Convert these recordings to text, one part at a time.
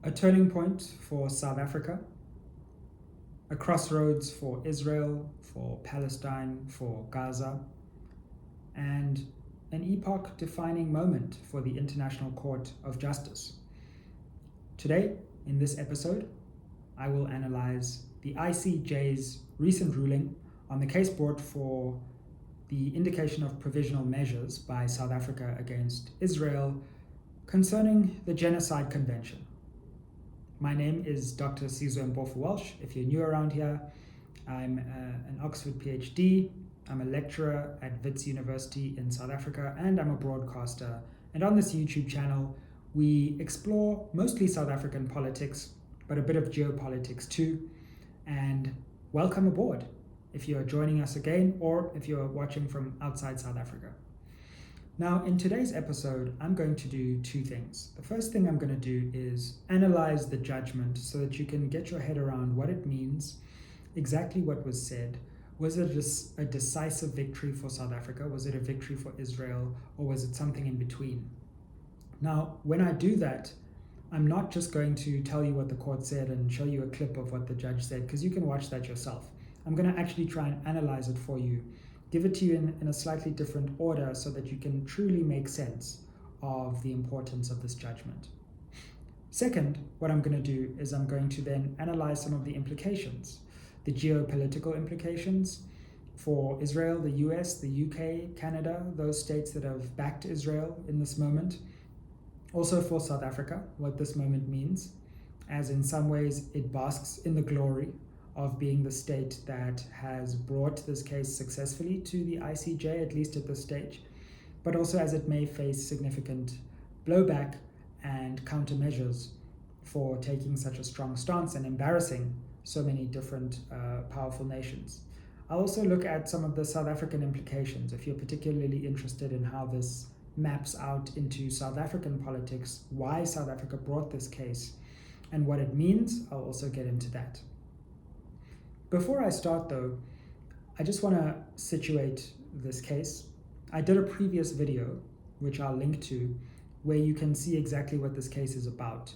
A turning point for South Africa, a crossroads for Israel, for Palestine, for Gaza, and an epoch-defining moment for the International Court of Justice. Today, in this episode, I will analyze the ICJ's recent ruling on the case brought for the indication of provisional measures by South Africa against Israel concerning the Genocide Convention. My name is Dr. Sizwe Mpofu-Walsh. If you're new around here, I'm an Oxford PhD. I'm a lecturer at Wits University in South Africa, and I'm a broadcaster. And on this YouTube channel, we explore mostly South African politics, but a bit of geopolitics too. And welcome aboard if you're joining us again, or if you're watching from outside South Africa. Now, in today's episode, I'm going to do two things. The first thing I'm going to do is analyze the judgment so that you can get your head around what it means, exactly what was said. Was it a decisive victory for South Africa? Was it a victory for Israel? Or was it something in between? Now, when I do that, I'm not just going to tell you what the court said and show you a clip of what the judge said, because you can watch that yourself. I'm going to actually try and analyze it for you, give it to you in a slightly different order so that you can truly make sense of the importance of this judgment. Second, what I'm going to do is I'm going to then analyze some of the implications, the geopolitical implications for Israel, the US, the UK, Canada, those states that have backed Israel in this moment. Also for South Africa, what this moment means, as in some ways it basks in the glory of being the state that has brought this case successfully to the ICJ, at least at this stage, but also as it may face significant blowback and countermeasures for taking such a strong stance and embarrassing so many different powerful nations. I'll also look at some of the South African implications. If you're particularly interested in how this maps out into South African politics, why South Africa brought this case, and what it means, I'll also get into that. Before I start though, I just want to situate this case. I did a previous video, which I'll link to, where you can see exactly what this case is about.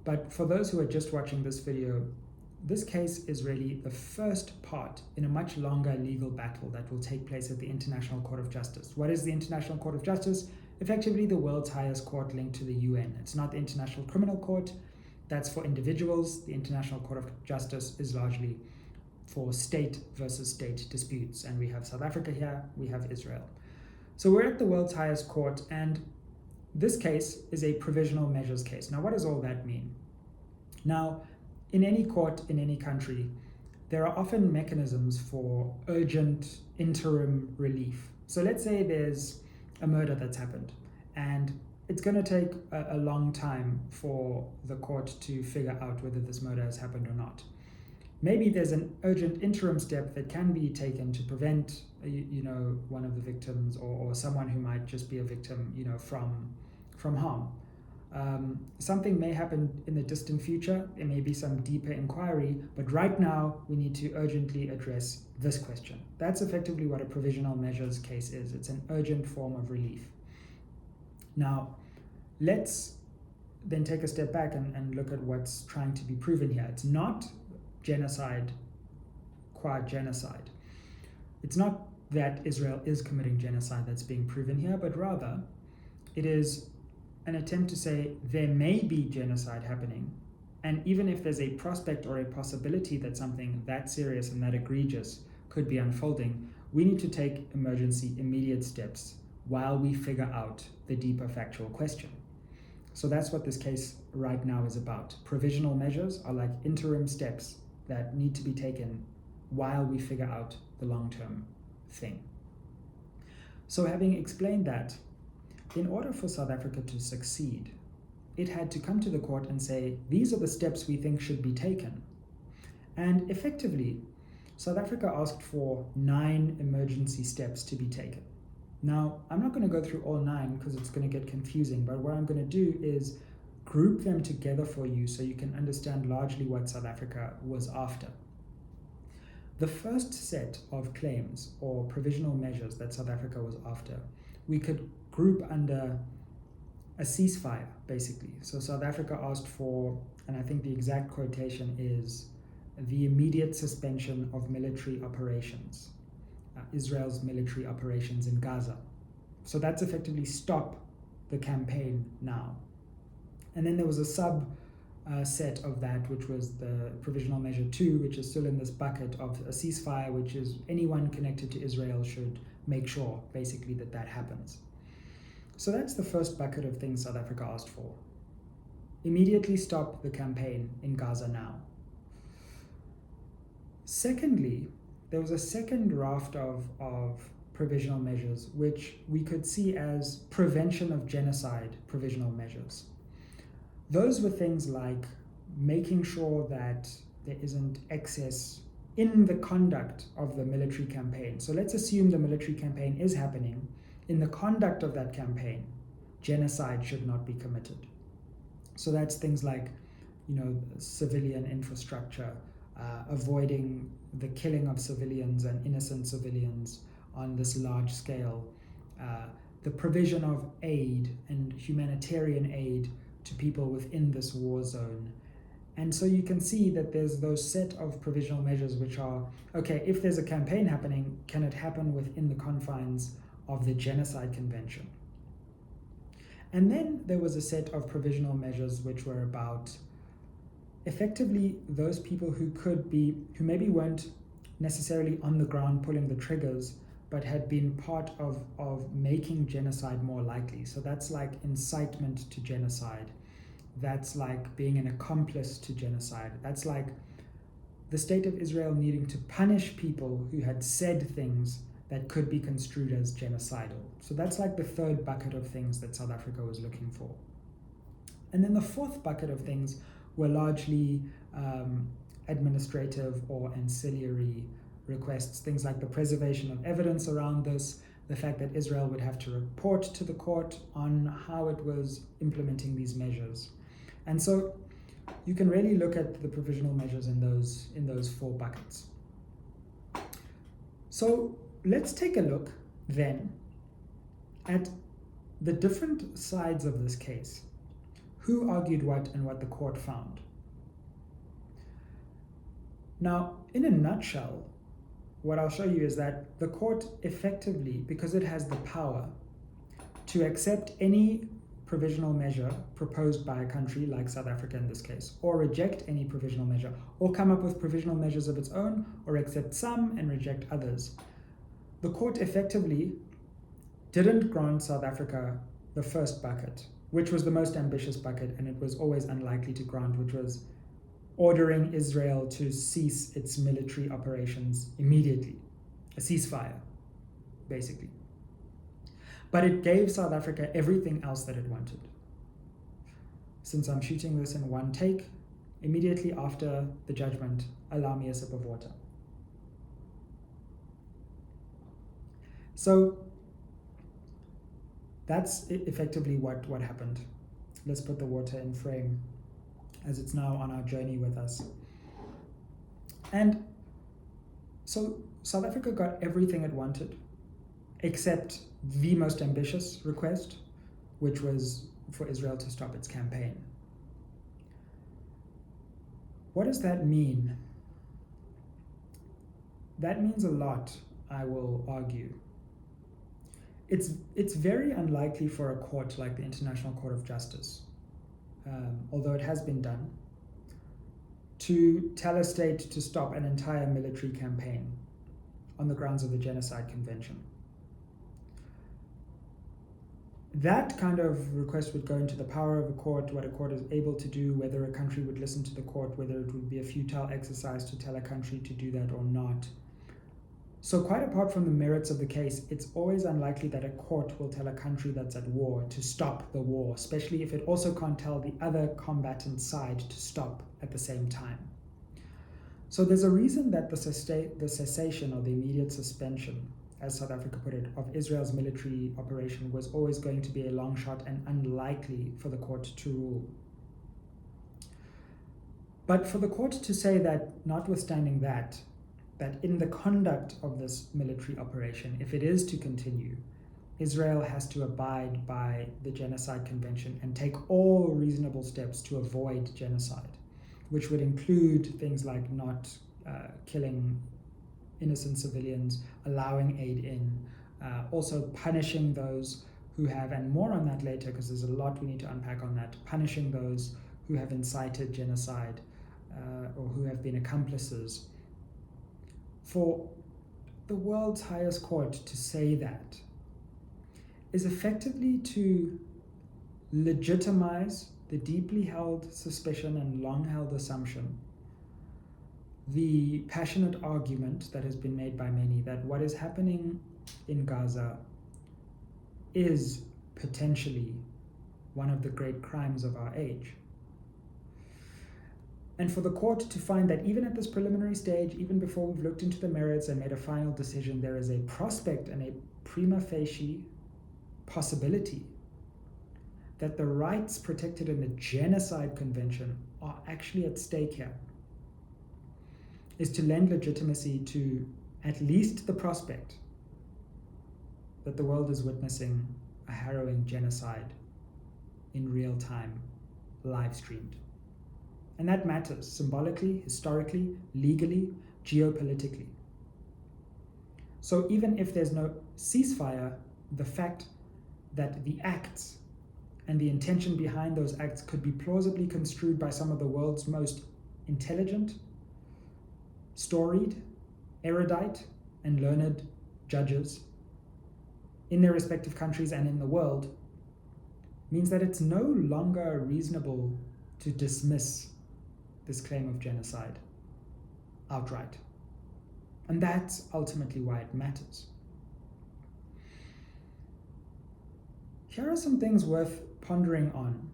But for those who are just watching this video, this case is really the first part in a much longer legal battle that will take place at the International Court of Justice. What is the International Court of Justice? Effectively the world's highest court linked to the UN. It's not the International Criminal Court. That's for individuals. The International Court of Justice is largely for state versus state disputes. And we have South Africa here, we have Israel. So we're at the world's highest court, and this case is a provisional measures case. Now, what does all that mean? Now, in any court, in any country, there are often mechanisms for urgent interim relief. So let's say there's a murder that's happened, and it's going to take a long time for the court to figure out whether this murder has happened or not. Maybe there's an urgent interim step that can be taken to prevent, one of the victims or someone who might just be a victim, from harm. Something may happen in the distant future. There may be some deeper inquiry, but right now we need to urgently address this question. That's effectively what a provisional measures case is. It's an urgent form of relief. Now, let's then take a step back and look at what's trying to be proven here. It's not genocide qua genocide. It's not that Israel is committing genocide that's being proven here, but rather it is an attempt to say there may be genocide happening, and even if there's a prospect or a possibility that something that serious and that egregious could be unfolding, we need to take emergency immediate steps while we figure out the deeper factual question. So that's what this case right now is about. Provisional measures are like interim steps that need to be taken while we figure out the long-term thing. So having explained that, in order for South Africa to succeed, it had to come to the court and say, these are the steps we think should be taken. And effectively, South Africa asked for 9 emergency steps to be taken. Now, I'm not going to go through all 9 because it's going to get confusing, but what I'm going to do is group them together for you so you can understand largely what South Africa was after. The first set of claims or provisional measures that South Africa was after, we could group under a ceasefire, basically. So South Africa asked for, and I think the exact quotation is, the immediate suspension of military operations, Israel's military operations in Gaza. So that's effectively stop the campaign now. And then there was a set of that, which was the provisional measure 2, which is still in this bucket of a ceasefire, which is anyone connected to Israel should make sure, basically, that that happens. So that's the first bucket of things South Africa asked for. Immediately stop the campaign in Gaza now. Secondly, there was a second raft of provisional measures, which we could see as prevention of genocide provisional measures. Those were things like making sure that there isn't excess in the conduct of the military campaign. So let's assume the military campaign is happening. In the conduct of that campaign, genocide should not be committed. So that's things like, civilian infrastructure, avoiding the killing of civilians and innocent civilians on this large scale, the provision of aid and humanitarian aid to people within this war zone. And so you can see that there's those set of provisional measures which are, okay, if there's a campaign happening, can it happen within the confines of the Genocide Convention? And then there was a set of provisional measures which were about effectively those people who maybe weren't necessarily on the ground pulling the triggers, but had been part of making genocide more likely. So that's like incitement to genocide. That's like being an accomplice to genocide. That's like the state of Israel needing to punish people who had said things that could be construed as genocidal. So that's like the third bucket of things that South Africa was looking for. And then the fourth bucket of things were largely administrative or ancillary requests, things like the preservation of evidence around this, the fact that Israel would have to report to the court on how it was implementing these measures. And so you can really look at the provisional measures in those four buckets. So let's take a look then at the different sides of this case. Who argued what and what the court found? Now, in a nutshell, what I'll show you is that the court effectively, because it has the power to accept any provisional measure proposed by a country like South Africa in this case, or reject any provisional measure, or come up with provisional measures of its own, or accept some and reject others. The court effectively didn't grant South Africa the first bucket, which was the most ambitious bucket, and it was always unlikely to grant, which was ordering Israel to cease its military operations immediately. A ceasefire, basically. But it gave South Africa everything else that it wanted. Since I'm shooting this in one take, immediately after the judgment, allow me a sip of water. So that's effectively what happened. Let's put the water in frame, as it's now on our journey with us. And so South Africa got everything it wanted, except the most ambitious request, which was for Israel to stop its campaign. What does that mean? That means a lot, I will argue. It's very unlikely for a court like the International Court of Justice, although it has been done, to tell a state to stop an entire military campaign on the grounds of the Genocide Convention. That kind of request would go into the power of a court, what a court is able to do, whether a country would listen to the court, whether it would be a futile exercise to tell a country to do that or not. So quite apart from the merits of the case, it's always unlikely that a court will tell a country that's at war to stop the war, especially if it also can't tell the other combatant side to stop at the same time. So there's a reason that the cessation or the immediate suspension, as South Africa put it, of Israel's military operation was always going to be a long shot and unlikely for the court to rule. But for the court to say that, notwithstanding that in the conduct of this military operation, if it is to continue, Israel has to abide by the Genocide Convention and take all reasonable steps to avoid genocide, which would include things like not killing innocent civilians, allowing aid in, also punishing those who have, and more on that later because there's a lot we need to unpack on that, punishing those who have incited genocide or who have been accomplices. For the world's highest court to say that is effectively to legitimize the deeply held suspicion and long held assumption, the passionate argument that has been made by many that what is happening in Gaza is potentially one of the great crimes of our age. And for the court to find that even at this preliminary stage, even before we've looked into the merits and made a final decision, there is a prospect and a prima facie possibility that the rights protected in the Genocide Convention are actually at stake here, is to lend legitimacy to at least the prospect that the world is witnessing a harrowing genocide in real time, live streamed. And that matters symbolically, historically, legally, geopolitically. So even if there's no ceasefire, the fact that the acts and the intention behind those acts could be plausibly construed by some of the world's most intelligent, storied, erudite, and learned judges in their respective countries and in the world means that it's no longer reasonable to dismiss this claim of genocide outright. And that's ultimately why it matters. Here are some things worth pondering on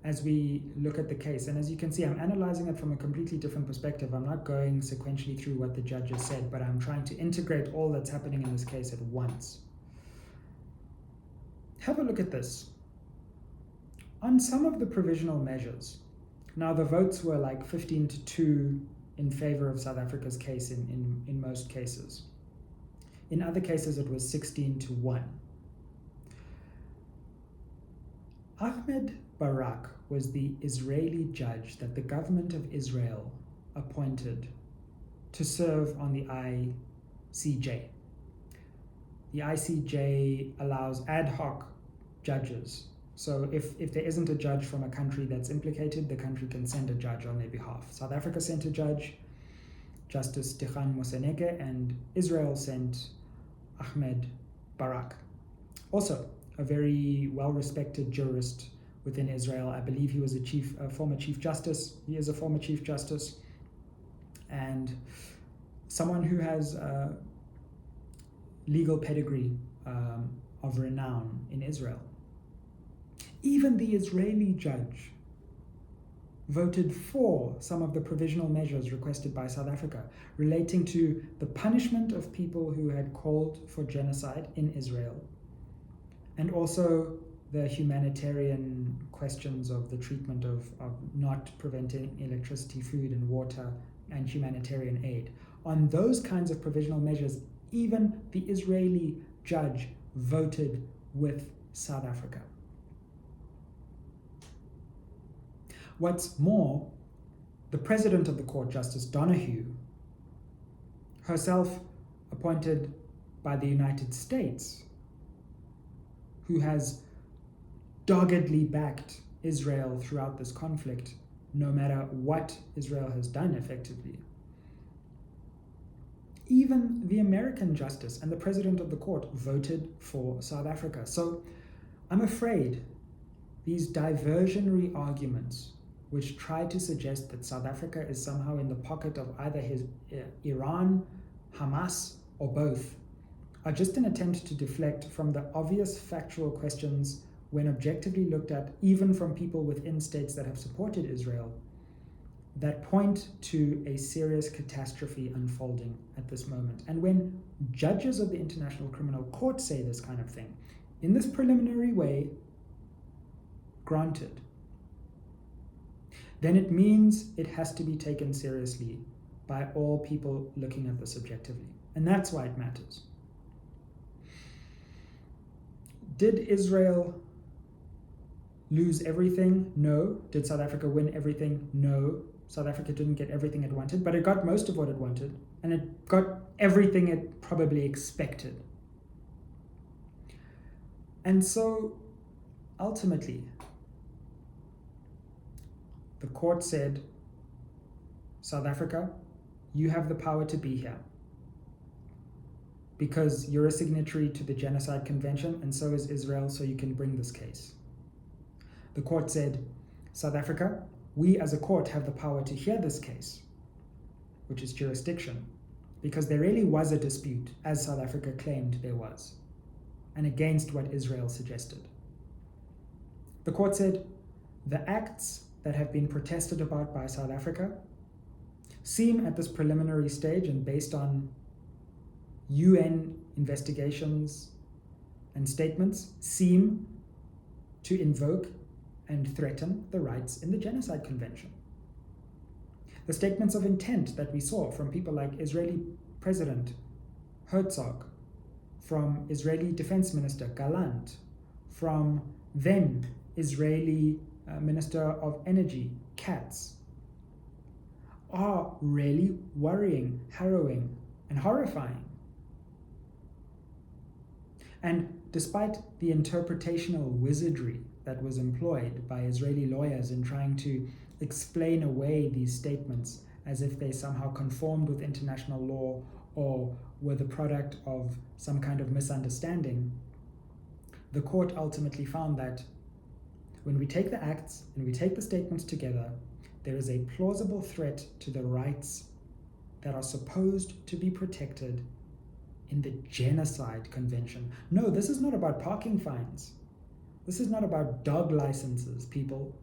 as we look at the case. And as you can see, I'm analyzing it from a completely different perspective. I'm not going sequentially through what the judges said, but I'm trying to integrate all that's happening in this case at once. Have a look at this. On some of the provisional measures, now the votes were like 15-2 in favor of South Africa's case in most cases. In other cases, it was 16-1. Ahmed Barak was the Israeli judge that the government of Israel appointed to serve on the ICJ. The ICJ allows ad hoc judges. So if there isn't a judge from a country that's implicated, the country can send a judge on their behalf. South Africa sent a judge, Justice Dikhan Moseneke, and Israel sent Ahmed Barak. Also, a very well-respected jurist within Israel. I believe he was a former chief justice. He is a former chief justice. And someone who has legal pedigree of renown in Israel. Even the Israeli judge voted for some of the provisional measures requested by South Africa relating to the punishment of people who had called for genocide in Israel, and also the humanitarian questions of the treatment of not preventing electricity, food, and water, and humanitarian aid. On those kinds of provisional measures, even the Israeli judge voted with South Africa. What's more, the president of the court, Justice Donahue, herself appointed by the United States, who has doggedly backed Israel throughout this conflict, no matter what Israel has done effectively. Even the American justice and the president of the court voted for South Africa. So I'm afraid these diversionary arguments, which try to suggest that South Africa is somehow in the pocket of either Iran, Hamas, or both, are just an attempt to deflect from the obvious factual questions when objectively looked at, even from people within states that have supported Israel, that point to a serious catastrophe unfolding at this moment. And when judges of the International Criminal Court say this kind of thing, in this preliminary way, granted, then it means it has to be taken seriously by all people looking at this objectively. And that's why it matters. Did Israel lose everything? No. Did South Africa win everything? No. South Africa didn't get everything it wanted, but it got most of what it wanted, and it got everything it probably expected. And so, ultimately, the court said, South Africa, you have the power to be here because you're a signatory to the Genocide Convention, and so is Israel, so you can bring this case. The court said, South Africa, we as a court have the power to hear this case, which is jurisdiction, because there really was a dispute, as South Africa claimed there was, and against what Israel suggested. The court said, the acts that have been protested about by South Africa seem at this preliminary stage and based on UN investigations and statements, seem to invoke and threaten the rights in the Genocide Convention. The statements of intent that we saw from people like Israeli President Herzog, from Israeli Defense Minister Gallant, from then Israeli Minister of Energy Katz, are really worrying, harrowing, and horrifying. And despite the interpretational wizardry that was employed by Israeli lawyers in trying to explain away these statements as if they somehow conformed with international law or were the product of some kind of misunderstanding, the court ultimately found that when we take the acts and we take the statements together, there is a plausible threat to the rights that are supposed to be protected in the Genocide Convention. No, this is not about parking fines. This is not about dog licenses, people.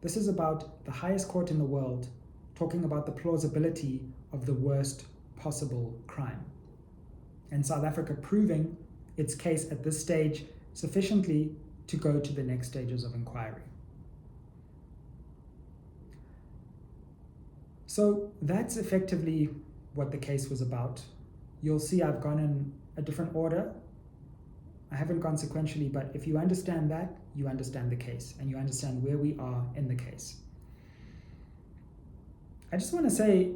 This is about the highest court in the world talking about the plausibility of the worst possible crime. And South Africa proving its case at this stage sufficiently to go to the next stages of inquiry. So that's effectively what the case was about. You'll see I've gone in a different order. I haven't gone sequentially, but if you understand that, you understand the case and you understand where we are in the case. I just want to say,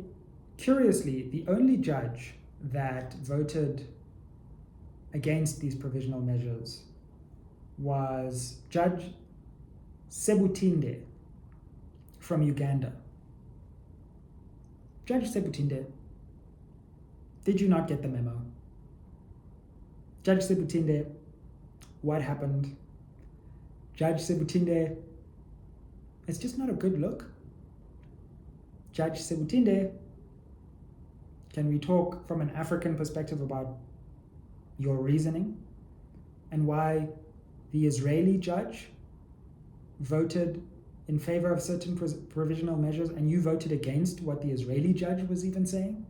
curiously, the only judge that voted against these provisional measures was Judge Sebutinde from Uganda. Judge Sebutinde, did you not get the memo? Judge Sebutinde, what happened? Judge Sebutinde, it's just not a good look. Judge Sebutinde, can we talk from an African perspective about your reasoning and why the Israeli judge voted in favor of certain provisional measures and you voted against what the Israeli judge was even saying?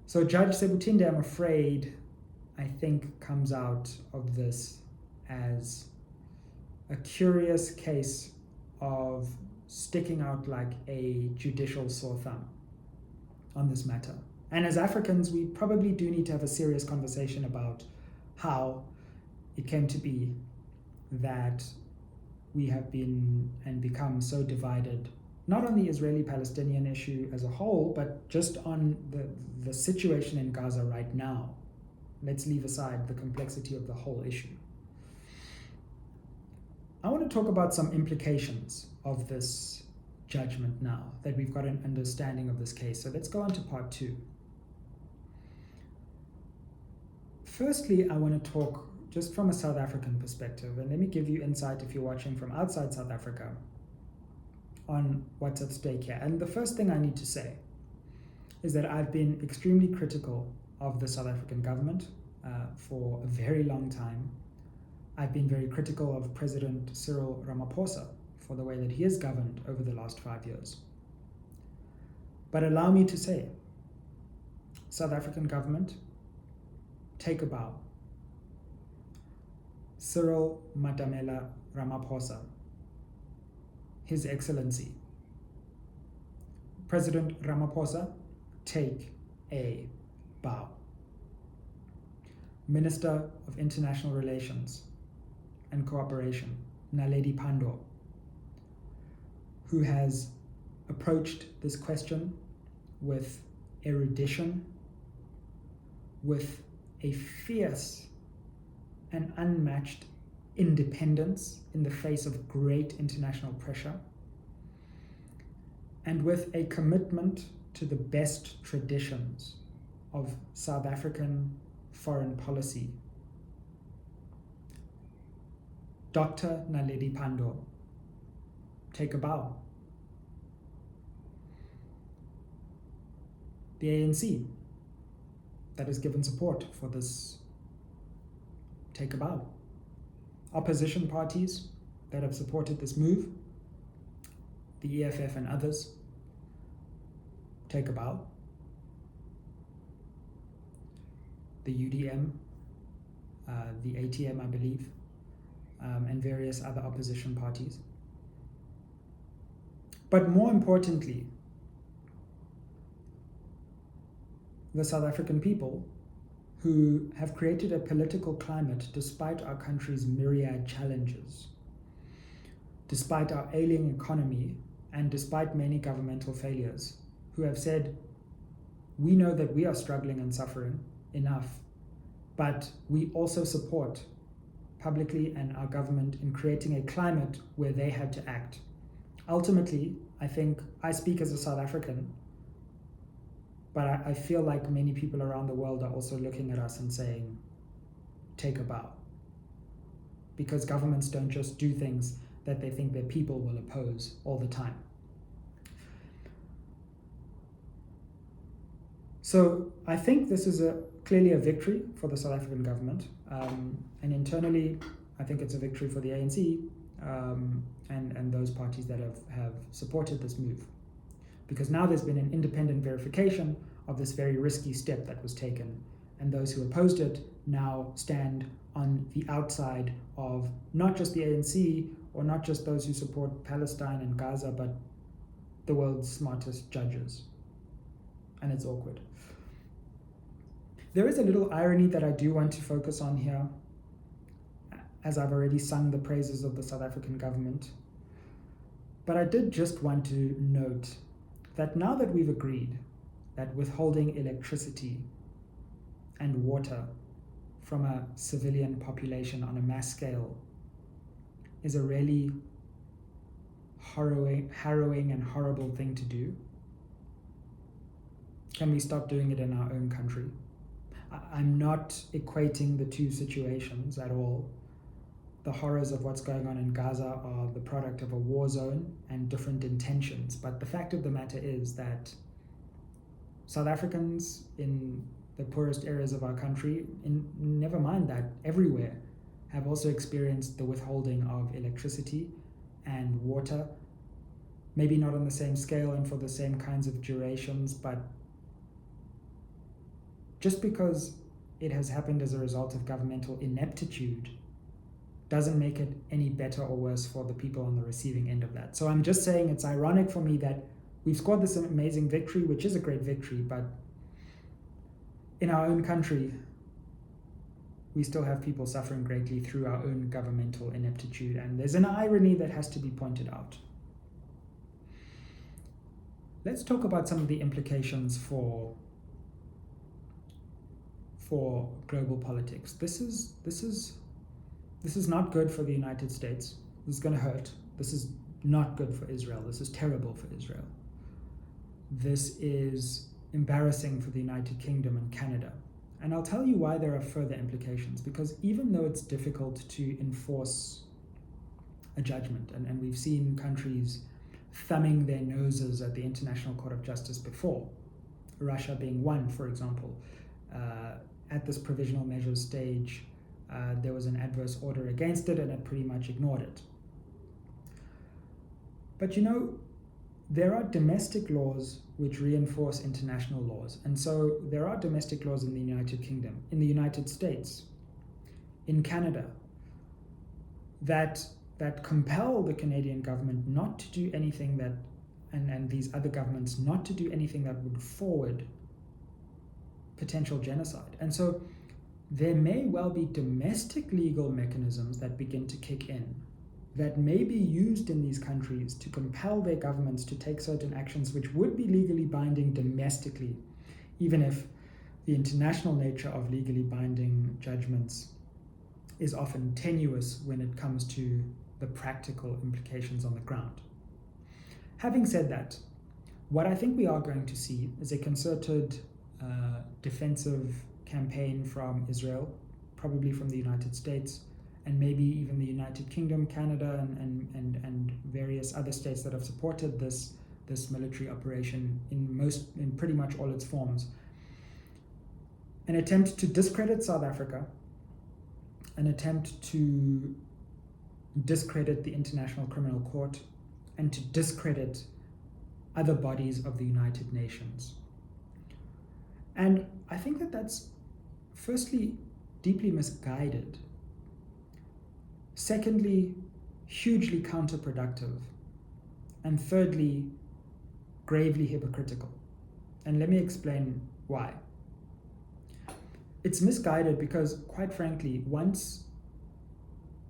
So Judge Sebutinde, I'm afraid, I think comes out of this as a curious case of sticking out like a judicial sore thumb on this matter. And as Africans, we probably do need to have a serious conversation about how it came to be that we have been and become so divided, not on the Israeli-Palestinian issue as a whole, but just on the situation in Gaza right now. Let's leave aside the complexity of the whole issue. I want to talk about some implications of this judgment now that we've got an understanding of this case. So let's go on to part 2. Firstly, I want to talk just from a South African perspective, and let me give you insight if you're watching from outside South Africa on what's at stake here. And the first thing I need to say is that I've been extremely critical of the South African government for a very long time. I've been very critical of President Cyril Ramaphosa for the way that he has governed over the last 5 years. But allow me to say, South African government, take a bow. Cyril Matamela Ramaphosa, His Excellency, President Ramaphosa, take a bow. Minister of International Relations and Cooperation, Naledi Pandor, who has approached this question with erudition, with a fierce and unmatched independence in the face of great international pressure, and with a commitment to the best traditions of South African foreign policy. Dr. Naledi Pandor, take a bow. The ANC that has given support for this, take a bow. Opposition parties that have supported this move, the EFF and others, take a bow. The UDM, the ATM, I believe, and various other opposition parties. But more importantly, the South African people, who have created a political climate despite our country's myriad challenges, despite our ailing economy, and despite many governmental failures, who have said, we know that we are struggling and suffering enough, but we also support publicly and our government in creating a climate where they had to act. Ultimately, I think I speak as a South African, but I feel like many people around the world are also looking at us and saying, take a bow. Because governments don't just do things that they think their people will oppose all the time. So I think this is clearly a victory for the South African government. And internally, I think it's a victory for the ANC and those parties that have supported this move. Because now there's been an independent verification of this very risky step that was taken. And those who opposed it now stand on the outside of not just the ANC or not just those who support Palestine and Gaza, but the world's smartest judges. And it's awkward. There is a little irony that I do want to focus on here, as I've already sung the praises of the South African government. But I did just want to note that now that we've agreed that withholding electricity and water from a civilian population on a mass scale is a really harrowing and horrible thing to do, can we stop doing it in our own country? I'm not equating the two situations at all. The horrors of what's going on in Gaza are the product of a war zone and different intentions. But the fact of the matter is that South Africans in the poorest areas of our country, never mind that, everywhere, have also experienced the withholding of electricity and water. Maybe not on the same scale and for the same kinds of durations, but just because it has happened as a result of governmental ineptitude doesn't make it any better or worse for the people on the receiving end of that. So I'm just saying it's ironic for me that we've scored this amazing victory, which is a great victory, but in our own country, we still have people suffering greatly through our own governmental ineptitude, and there's an irony that has to be pointed out. Let's talk about some of the implications for global politics. This is not good for the United States. This is going to hurt. This is not good for Israel. This is terrible for Israel. This is embarrassing for the United Kingdom and Canada. And I'll tell you why there are further implications, because even though it's difficult to enforce a judgment, and we've seen countries thumbing their noses at the International Court of Justice before, Russia being one, for example, at this provisional measures stage, there was an adverse order against it and it pretty much ignored it. But there are domestic laws which reinforce international laws. And so there are domestic laws in the United Kingdom, in the United States, in Canada, that compel the Canadian government not to do anything that, and these other governments not to do anything that would forward potential genocide. And so there may well be domestic legal mechanisms that begin to kick in that may be used in these countries to compel their governments to take certain actions which would be legally binding domestically, even if the international nature of legally binding judgments is often tenuous when it comes to the practical implications on the ground. Having said that, what I think we are going to see is a concerted defensive campaign from Israel, probably from the United States, and maybe even the United Kingdom, Canada, and various other states that have supported this military operation in pretty much all its forms. An attempt to discredit South Africa, an attempt to discredit the International Criminal Court, and to discredit other bodies of the United Nations. And I think that that's firstly deeply misguided, secondly hugely counterproductive, and thirdly gravely hypocritical. And let me explain why. It's misguided because, quite frankly, once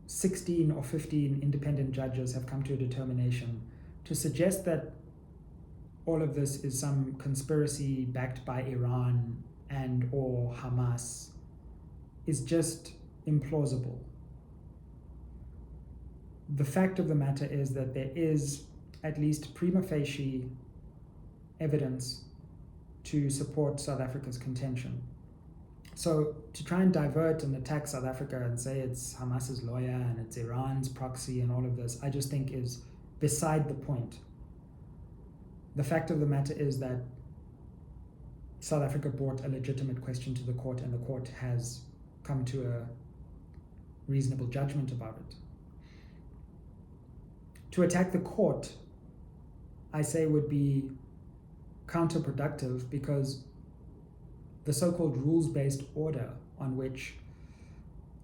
16 or 15 independent judges have come to a determination, to suggest that all of this is some conspiracy backed by Iran and or Hamas is just implausible. The fact of the matter is that there is at least prima facie evidence to support South Africa's contention. So to try and divert and attack South Africa and say it's Hamas's lawyer and it's Iran's proxy and all of this, I just think is beside the point. The fact of the matter is that South Africa brought a legitimate question to the court, and the court has come to a reasonable judgment about it. To attack the court, I say, would be counterproductive, because the so-called rules-based order on which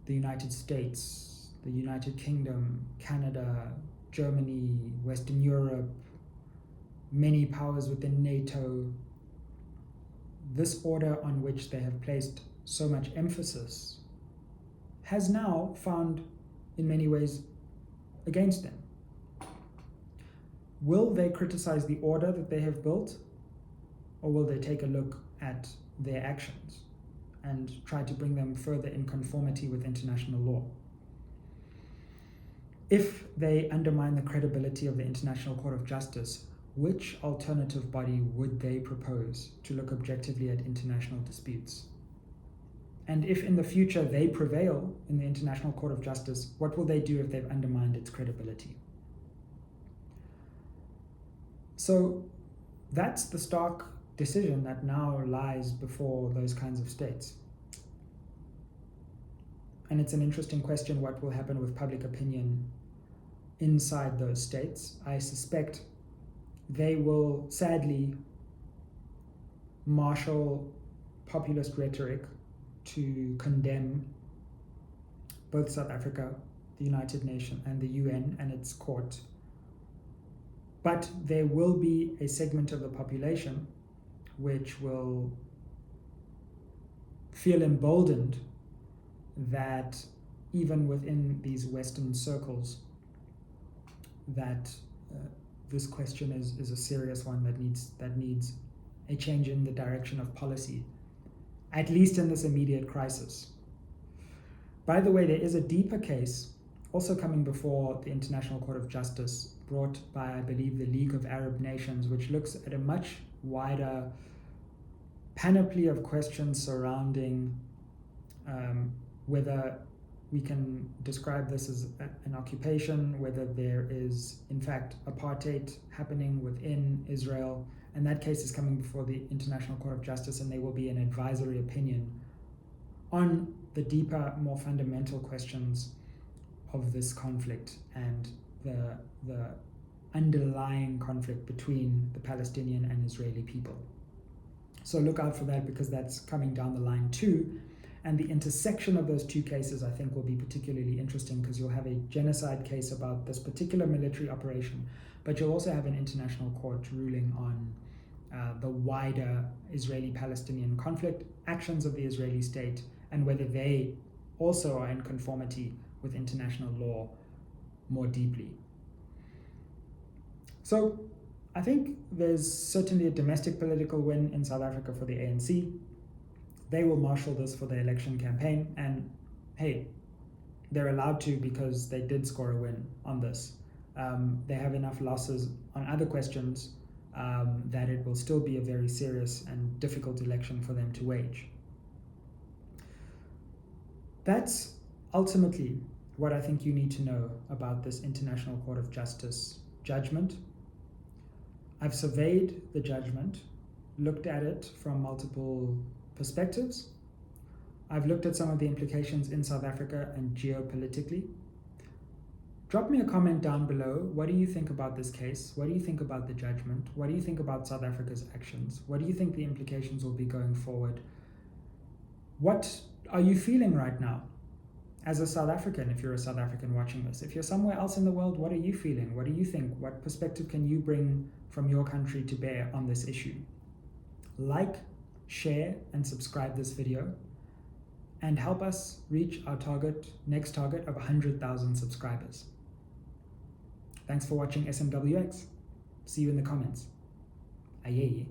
the United States, the United Kingdom, Canada, Germany, Western Europe, many powers within NATO, this order on which they have placed so much emphasis has now found in many ways against them. Will they criticize the order that they have built, or will they take a look at their actions and try to bring them further in conformity with international law? If they undermine the credibility of the International Court of Justice, which alternative body would they propose to look objectively at international disputes? And if in the future they prevail in the International Court of Justice, what will they do if they've undermined its credibility? So that's the stark decision that now lies before those kinds of states. And it's an interesting question what will happen with public opinion inside those states. I suspect they will sadly marshal populist rhetoric to condemn both South Africa, the United Nations, and the UN and its court. But there will be a segment of the population which will feel emboldened that even within these Western circles, that this question is a serious one that needs a change in the direction of policy, at least in this immediate crisis. By the way, there is a deeper case also coming before the International Court of Justice, brought by, I believe, the League of Arab Nations, which looks at a much wider panoply of questions surrounding whether we can describe this as an occupation, whether there is, in fact, apartheid happening within Israel. And that case is coming before the International Court of Justice, and there will be an advisory opinion on the deeper, more fundamental questions of this conflict and the underlying conflict between the Palestinian and Israeli people. So look out for that, because that's coming down the line too. And the intersection of those two cases, I think, will be particularly interesting, because you'll have a genocide case about this particular military operation, but you'll also have an international court ruling on the wider Israeli-Palestinian conflict, actions of the Israeli state, and whether they also are in conformity with international law more deeply. So I think there's certainly a domestic political win in South Africa for the ANC. They will marshal this for their election campaign, and hey, they're allowed to because they did score a win on this. They have enough losses on other questions that it will still be a very serious and difficult election for them to wage. That's ultimately what I think you need to know about this International Court of Justice judgment. I've surveyed the judgment, looked at it from multiple perspectives. I've looked at some of the implications in South Africa and geopolitically. Drop me a comment down below. What do you think about this case? What do you think about the judgment? What do you think about South Africa's actions? What do you think the implications will be going forward? What are you feeling right now as a South African, if you're a South African watching this? If you're somewhere else in the world, what are you feeling? What do you think? What perspective can you bring from your country to bear on this issue? Like, share, and subscribe this video, and help us reach our next target of 100,000 subscribers. Thanks for watching SMWX. See you in the comments. Aye.